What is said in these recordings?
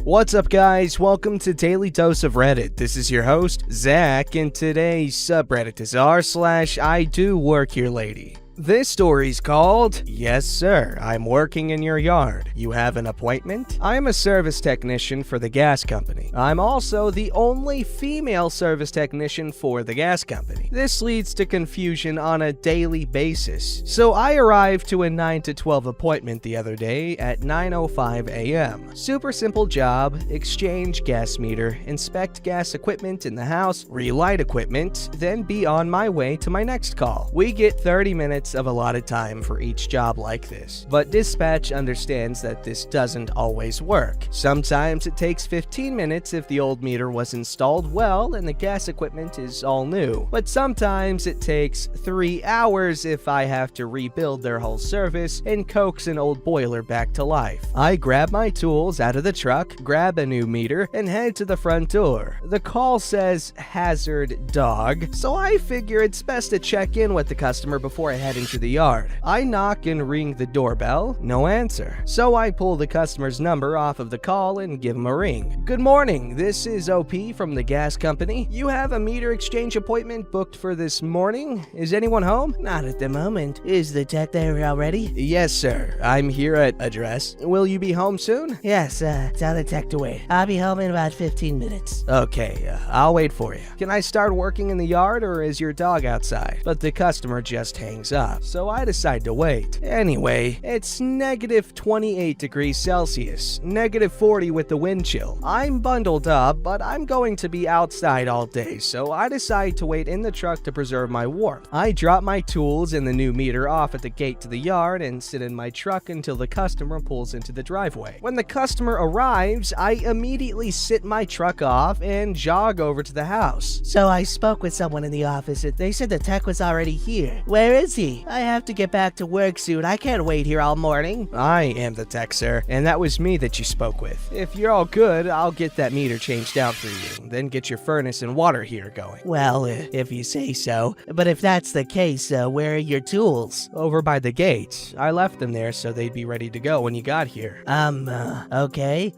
What's up, guys? Welcome to Daily Dose of Reddit. This is your host, Zach, and today's subreddit is r/IDoWorkHereLady. This story's called, Yes Sir, I'm Working in Your Yard. You have an appointment? I'm a service technician for the gas company. I'm also the only female service technician for the gas company. This leads to confusion on a daily basis. So I arrived to a 9 to 12 appointment the other day at 9:05 a.m. Super simple job: exchange gas meter, inspect gas equipment in the house, relight equipment, then be on my way to my next call. We get 30 minutes of allotted time for each job like this, but dispatch understands that this doesn't always work. Sometimes it takes 15 minutes if the old meter was installed well and the gas equipment is all new, but sometimes it takes 3 hours if I have to rebuild their whole service and coax an old boiler back to life. I grab my tools out of the truck, grab a new meter, and head to the front door. The call says hazard dog, so I figure it's best to check in with the customer before I head into the yard. I knock and ring the doorbell, no answer. So I pull the customer's number off of the call and give him a ring. Good morning, this is OP from the gas company. You have a meter exchange appointment booked for this morning. Is anyone home? Not at the moment. Is the tech there already? Yes, sir. I'm here at address. Will you be home soon? Yes, tell the tech to wait. I'll be home in about 15 minutes. Okay, I'll wait for you. Can I start working in the yard or is your dog outside? But the customer just hangs up. So I decide to wait. Anyway, it's negative 28 degrees Celsius, negative 40 with the wind chill. I'm bundled up, but I'm going to be outside all day, so I decide to wait in the truck to preserve my warmth. I drop my tools and the new meter off at the gate to the yard and sit in my truck until the customer pulls into the driveway. When the customer arrives, I immediately sit my truck off and jog over to the house. So I spoke with someone in the office and they said the tech was already here. Where is he? I have to get back to work soon. I can't wait here all morning. I am the tech, sir, and that was me that you spoke with. If you're all good, I'll get that meter changed out for you, then get your furnace and water heater going. Well, if you say so. But if that's the case, where are your tools? Over by the gate. I left them there so they'd be ready to go when you got here. Okay.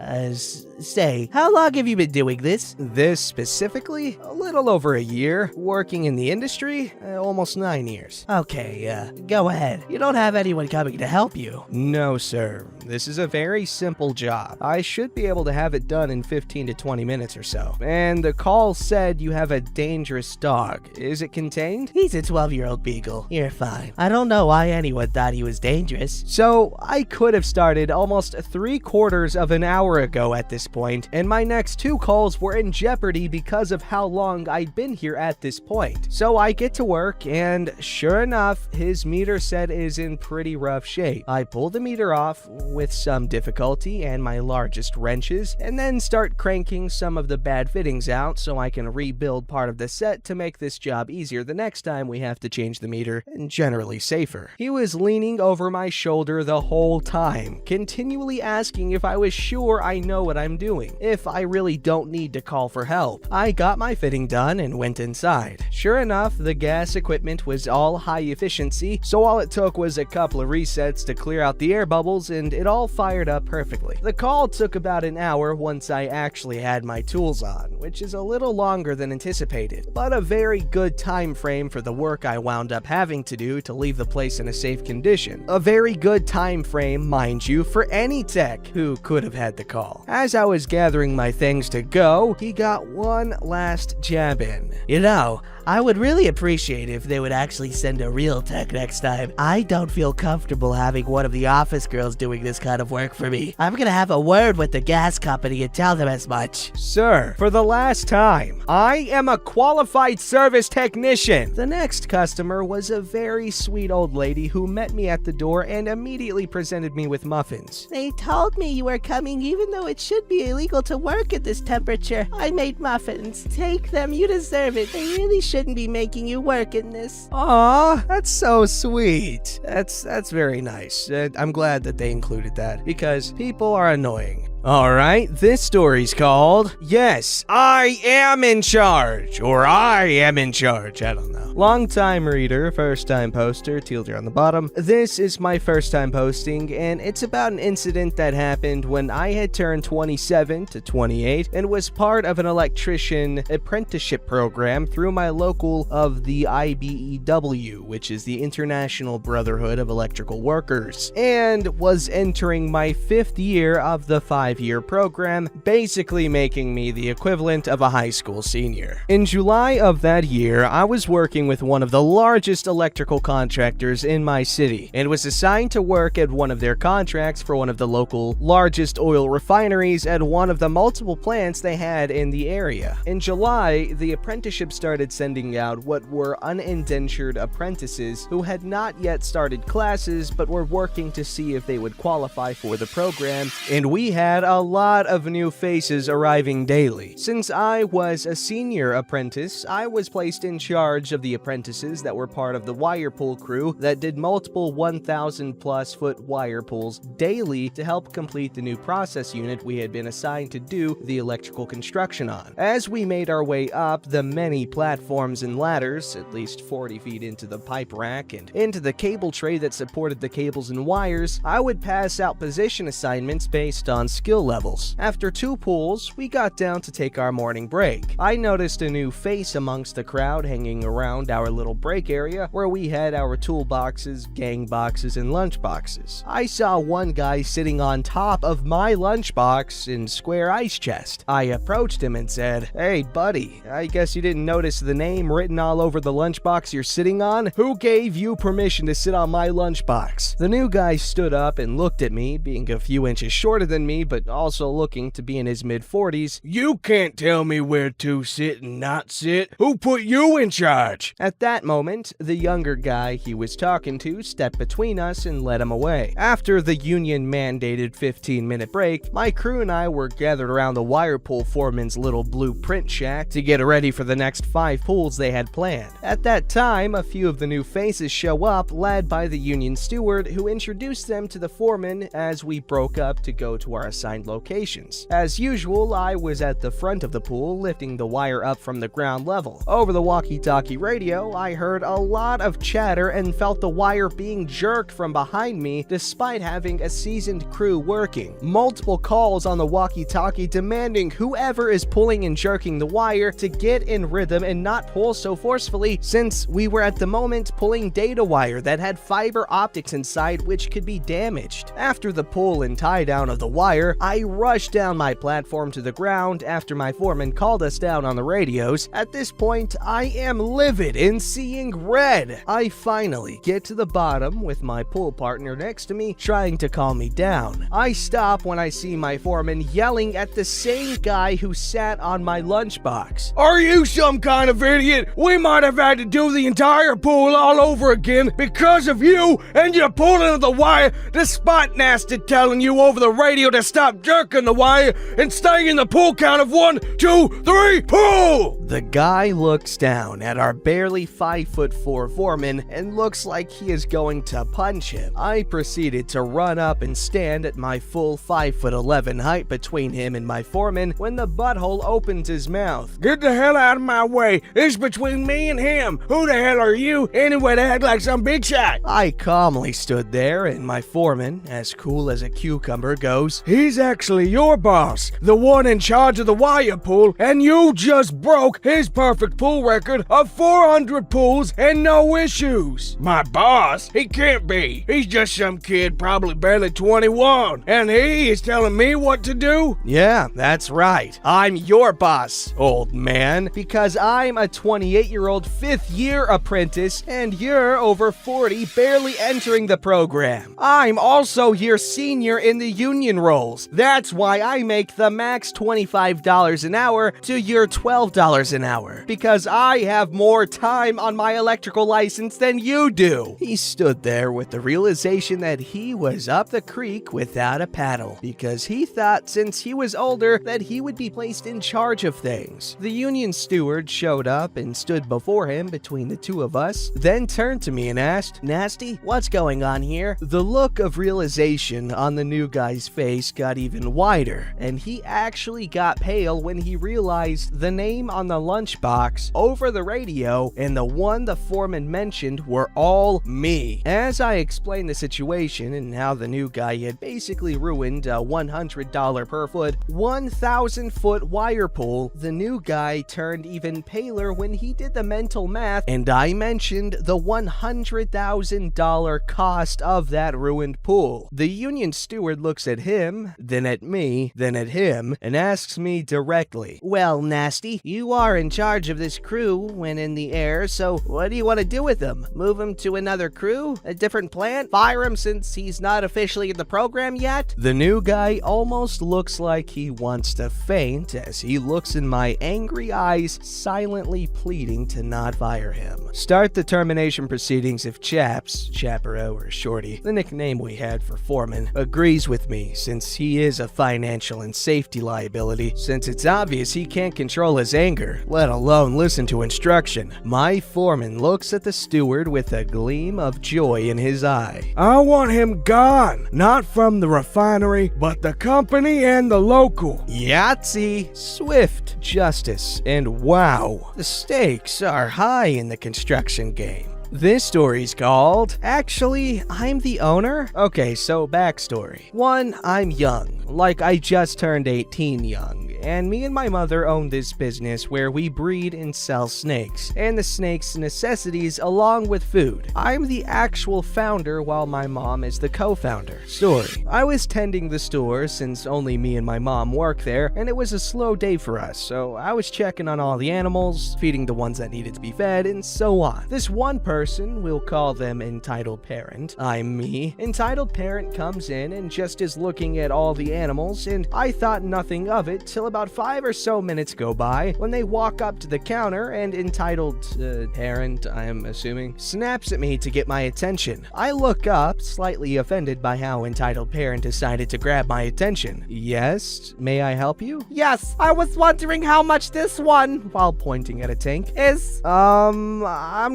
Say, how long have you been doing this? This specifically? A little over a year. Working in the industry? Almost 9 years. Okay, go ahead. You don't have anyone coming to help you. No, sir. This is a very simple job. I should be able to have it done in 15 to 20 minutes or so. And the call said you have a dangerous dog. Is it contained? He's a 12-year-old beagle. You're fine. I don't know why anyone thought he was dangerous. So, I could have started almost 3/4 of an hour ago at this point, and my next 2 calls were in jeopardy because of how long I'd been here at this point. So I get to work, and sure enough, his meter set is in pretty rough shape. I pull the meter off with some difficulty and my largest wrenches, and then start cranking some of the bad fittings out so I can rebuild part of the set to make this job easier the next time we have to change the meter, and generally safer. He was leaning over my shoulder the whole time, continually asking if I was sure I know what I'm doing, if I really don't need to call for help. I got my fitting done and went inside. Sure enough, the gas equipment was all high efficiency, so all it took was a couple of resets to clear out the air bubbles and it all fired up perfectly. The call took about an hour once I actually had my tools on, which is a little longer than anticipated, but a very good time frame for the work I wound up having to do to leave the place in a safe condition. A very good time frame, mind you, for any tech who could have had the call. As I was gathering my things to go, he got one last jab in. You know, I would really appreciate if they would actually send a real tech next time. I don't feel comfortable having one of the office girls doing this kind of work for me. I'm gonna have a word with the gas company and tell them as much. Sir, for the last time, I am a qualified service technician. The next customer was a very sweet old lady who met me at the door and immediately presented me with muffins. They told me you were coming even though it should be illegal to work at this temperature. I made muffins. Take them, you deserve it. They really shouldn't be making you work in this. Aw, that's so sweet. That's very nice. I'm glad that they included that, because people are annoying. Alright, this story's called, Yes, I Am in Charge, or I Am in Charge, I don't know. Long-time reader, first-time poster, teal on the bottom. This is my first-time posting, and it's about an incident that happened when I had turned 27 to 28 and was part of an electrician apprenticeship program through my local of the IDoW, which is the International Brotherhood of Electrical Workers, and was entering my 5th year of the 5-year program, basically making me the equivalent of a high school senior. In July of that year, I was working with one of the largest electrical contractors in my city, and was assigned to work at one of their contracts for one of the local largest oil refineries at one of the multiple plants they had in the area. In July, the apprenticeship started sending out what were unindentured apprentices who had not yet started classes but were working to see if they would qualify for the program, and we had a lot of new faces arriving daily. Since I was a senior apprentice, I was placed in charge of the apprentices that were part of the wire pull crew that did multiple 1,000 plus foot wire pulls daily to help complete the new process unit we had been assigned to do the electrical construction on. As we made our way up the many platforms and ladders, at least 40 feet into the pipe rack and into the cable tray that supported the cables and wires, I would pass out position assignments based on skill levels. After 2 pulls, we got down to take our morning break. I noticed a new face amongst the crowd hanging around our little break area where we had our toolboxes, gang boxes, and lunch boxes. I saw one guy sitting on top of my lunchbox in square ice chest. I approached him and said, "Hey buddy, I guess you didn't notice the name written all over the lunchbox you're sitting on? Who gave you permission to sit on my lunchbox?" The new guy stood up and looked at me, being a few inches shorter than me but also looking to be in his mid-40s. "You can't tell me where to sit and not sit. Who put you in charge?" At that moment, the younger guy he was talking to stepped between us and led him away. After the union-mandated 15-minute break, my crew and I were gathered around the wire pull foreman's little blueprint shack to get ready for the next 5 pulls they had planned. At that time, a few of the new faces show up, led by the union steward, who introduced them to the foreman as we broke up to go to our assigned locations. As usual, I was at the front of the pool, lifting the wire up from the ground level. Over the walkie-talkie radio, I heard a lot of chatter and felt the wire being jerked from behind me despite having a seasoned crew working. Multiple calls on the walkie-talkie demanding whoever is pulling and jerking the wire to get in rhythm and not pull so forcefully, since we were at the moment pulling data wire that had fiber optics inside which could be damaged. After the pull and tie down of the wire, I rushed down my platform to the ground after my foreman called us down on the radios. At this point, I am livid and seeing red. I finally get to the bottom with my pool partner next to me trying to calm me down. I stop when I see my foreman yelling at the same guy who sat on my lunchbox. "Are you some kind of idiot? We might have had to do the entire pool all over again because of you and your pulling of the wire, despite Nasty telling you over the radio to stop jerking the wire and stay in the pull count of 1, 2, 3, pull!" The guy looks down at our barely 5'4" foreman and looks like he is going to punch him. I proceeded to run up and stand at my full 5'11" height between him and my foreman when the butthole opens his mouth. "Get the hell out of my way. It's between me and him. Who the hell are you anyway to act like some big shot?" I calmly stood there and my foreman, as cool as a cucumber, goes, "He's actually your boss, the one in charge of the wire pull, and you just broke his perfect pull record of 400 pulls and no issues." "My boss? He can't be. He's just some kid probably barely 21, and he is telling me what to do?" "Yeah, that's right. I'm your boss, old man, because I'm a 28-year-old 5th-year apprentice and you're over 40 barely entering the program. I'm also your senior in the union roles. That's why I make the max $25 an hour to your $12 an hour, because I have more time on my electrical license than you do." He stood there with the realization that he was up the creek without a paddle, because he thought since he was older that he would be placed in charge of things. The union steward showed up and stood before him between the two of us, then turned to me and asked, "Nasty, what's going on here?" The look of realization on the new guy's face got got even wider, and he actually got pale when he realized the name on the lunchbox, over the radio, and the one the foreman mentioned were all me. As I explained the situation and how the new guy had basically ruined a $100 per foot, 1,000-foot wire pull, the new guy turned even paler when he did the mental math, and I mentioned the $100,000 cost of that ruined pool. The union steward looks at him, then at me, then at him, and asks me directly, Well, Nasty, you are in charge of this crew when in the air, so what do you want to do with him? Move him to another crew? A different plant? Fire him since he's not officially in the program yet? The new guy almost looks like he wants to faint as he looks in my angry eyes, silently pleading to not fire him. Start the termination proceedings if Chaps, Chaparro or Shorty, the nickname we had for foreman, agrees with me since he is a financial and safety liability, since it's obvious he can't control his anger, let alone listen to instruction. My foreman looks at the steward with a gleam of joy in his eye. I want him gone, not from the refinery, but the company and the local. Yahtzee, swift justice, and wow, the stakes are high in the construction game. This story's called, Actually, I'm the Owner? Okay, so backstory. 1, I'm young, like I just turned 18 young, and me and my mother own this business where we breed and sell snakes, and the snakes' necessities along with food. I'm the actual founder while my mom is the co-founder. Story. I was tending the store since only me and my mom work there, and it was a slow day for us, so I was checking on all the animals, feeding the ones that needed to be fed, and so on. This one person, we'll call them Entitled Parent, I'm me. Entitled Parent comes in and just is looking at all the animals, and I thought nothing of it till about 5 or so minutes go by when they walk up to the counter and Entitled Parent, I'm assuming, snaps at me to get my attention. I look up, slightly offended by how Entitled Parent decided to grab my attention. Yes, may I help you? Yes, I was wondering how much this one, While pointing at a tank. is. I'm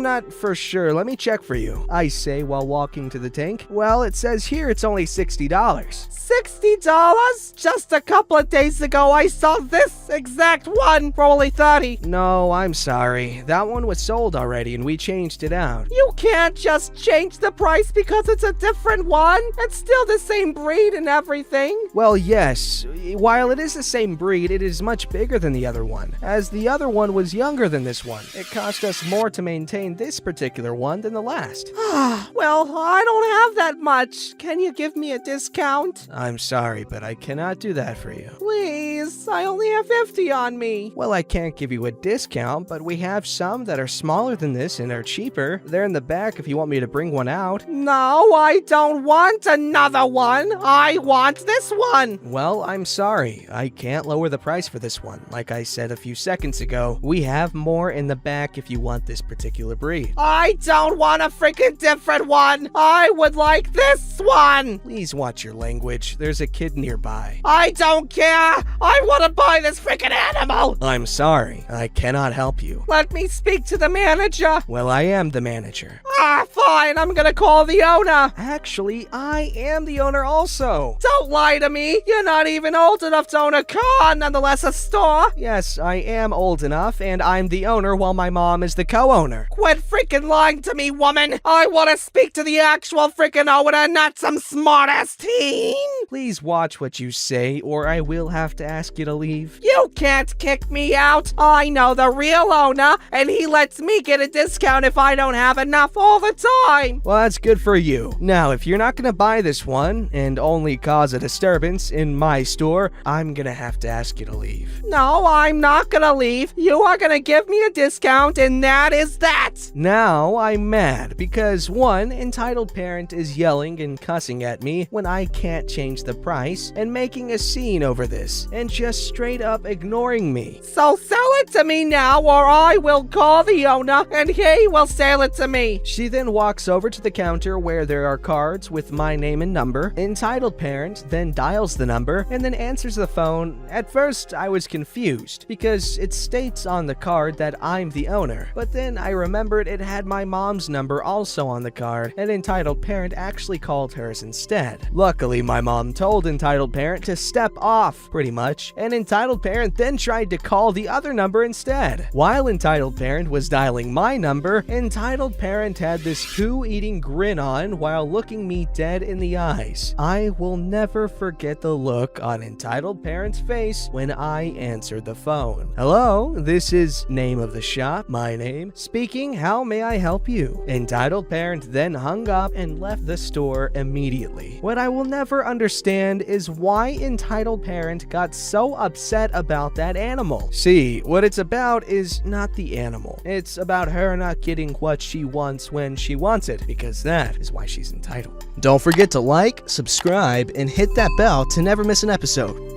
not for sure. Let me check for you, I say while walking to the tank. Well, it says here it's only $60. $60? Just a couple of days ago, I saw this exact one for only $30. No, I'm sorry. That one was sold already and we changed it out. You can't just change the price because it's a different one. It's still the same breed and everything. Well, yes. While it is the same breed, it is much bigger than the other one, as the other one was younger than this one. It cost us more to maintain this particular one than the last. Well, I don't have that much. Can you give me a discount? I'm sorry, but I cannot do that for you. Please, I only have 50 on me. Well, I can't give you a discount, but we have some that are smaller than this and are cheaper. They're in the back if you want me to bring one out. No, I don't want another one. I want this one. Well, I'm sorry. I can't lower the price for this one. Like I said a few seconds ago, we have more in the back if you want this particular breed. I don't want a freaking different one. I would like this one. Please watch your language. There's a kid nearby. I don't care. I want to buy this freaking animal. I'm sorry. I cannot help you. Let me speak to the manager. Well, I am the manager. Fine. I'm gonna call the owner. Actually, I am the owner also. Don't lie to me. You're not even old enough to own a car, nonetheless a store. Yes, I am old enough, and I'm the owner while my mom is the co-owner. Quit freaking lying to me, woman. I want to speak to the actual freaking owner, not some smart-ass teen. Please watch what you say, or I will have to ask you to leave. You can't kick me out. I know the real owner, and he lets me get a discount if I don't have enough all the time. Well, that's good for you. Now, if you're not gonna buy this one, and only cause a disturbance in my store, I'm gonna have to ask you to leave. No, I'm not gonna leave. You are gonna give me a discount, and that is that. Now I'm mad because one entitled parent is yelling and cussing at me when I can't change the price and making a scene over this and just straight up ignoring me. So sell it to me now, or I will call the owner and he will sell it to me. She then walks over to the counter where there are cards with my name and number. Entitled parent then dials the number and then answers the phone. At first, I was confused because it states on the card that I'm the owner, but then I remembered it had my mom's number also on the card, and entitled parent actually called hers instead. Luckily, my mom told entitled parent to step off, pretty much, and entitled parent then tried to call the other number instead. While entitled parent was dialing my number, entitled parent had this poo-eating grin on while looking me dead in the eyes. I will never forget the look on entitled parent's face when I answered the phone. Hello, this is name of the shop, my name. Speaking, how may I help you? Entitled parent then hung up and left the store immediately. What I will never understand is why entitled parent got so upset about that animal. See, what it's about is not the animal. It's about her not getting what she wants when she wants it, because that is why she's entitled. Don't forget to like, subscribe, and hit that bell to never miss an episode.